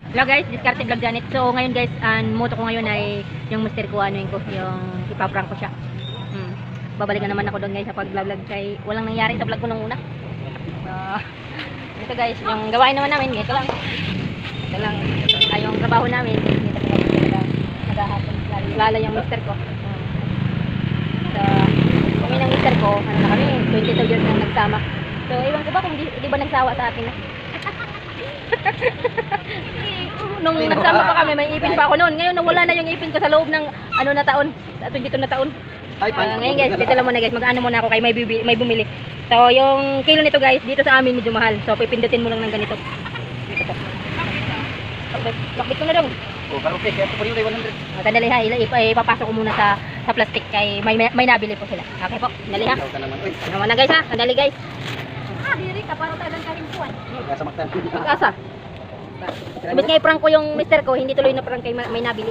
Hello guys, Diskarte Vlog Janet. So ngayon guys, ang moto ko ngayon ay yung mister ko, ano yun ko, yung ipaprank ko siya. Babalikan naman ako doon guys sa pag-vlog kay walang nangyari sa vlog ko nung una. Ito guys, yung gawain naman namin, ito lang. Ito lang, ay yung trabaho namin. Dito talaga naghahapon. Lala yung mister ko. So, kami ng mister ko, ano na kami, 22 years na nagsama. So, iwan ko ba kung di ba nagsawa sa akin na? Nung nagsama pa kami, may ipin pa ako noon. Ngayon nawala na yung ipin ko sa loob ng ano na taon, 22 na taon. Ngayon guys, dito lang muna guys, mag-ano muna ako kay may bumili. So yung kilo nito guys, dito sa amin medyo mahal. So pipindutin mo lang ng ganito. Dito po. Bakit ko na dong? Oh, okay, kaya po rin 100. Sandali ha, ipapasok ko muna sa plastic kay may nabili po sila. Okay po, sandali ha. Naman na guys ha, sandali guys. Diri ka para tayo ng karimpuan. Gasa maktan. Pag-asa. Sabit nga i-prank ko yung mister ko, hindi tuloy na prank kay may nabili.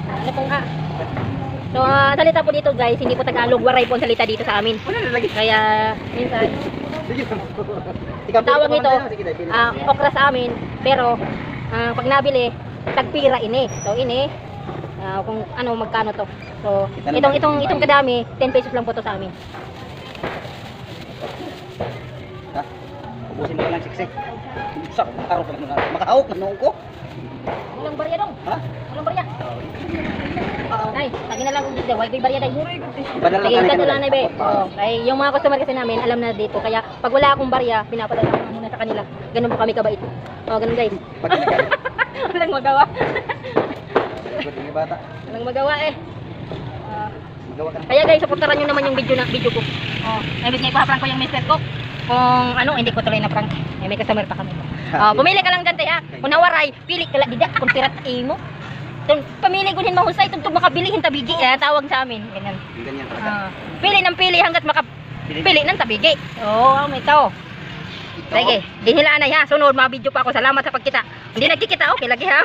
Ano pong So, salita po dito guys, hindi po Tagalog, waray po ang salita dito sa amin. Kaya, minsan, tawag nito, okra sa amin, pero, pag nabili, tagpira ini. So, ini, kung ano, magkano to. So, itong kadami, 10 pesos lang po to sa amin. Ubusin mo lang siksik. Sak, makahawak lang na. Makahawak lang noong ko. Walang barya dong. Ha? Walang barya. Nay, lagi na lang dito. Why barya day? Padala Sige, lang ganun lang na be. Oh, ay yung mga customer kasi namin alam na dito. Kaya pag wala akong barya, pinapadala ko muna sa kanila. Ganun po kami kabait. Oh, ganun guys. Walang magawa. Yung bata. Walang magawa eh. Magawa ka na. Kaya guys, supportaran nyo naman yung video ko. Oh, ibig nga ipaprank ko yung mister ko. Kung ano, hindi ko tuloy na prank. May customer pa kami. Pumili ka lang dyan tayo ha. Kung nawaray, pili ka lang. Didak, kung tirat imo. Pamili ko din mahusay. Itong makabilihin tabigi. Tawag sa amin. Ganyan. Ganyan talaga. Pili ng pili hanggat makapili ng tabigi. Oo, ito. Sige, dinilaan na ha. Sunod, mga video pa ako. Salamat sa pagkita. Hindi nagkikita, okay lagi ha.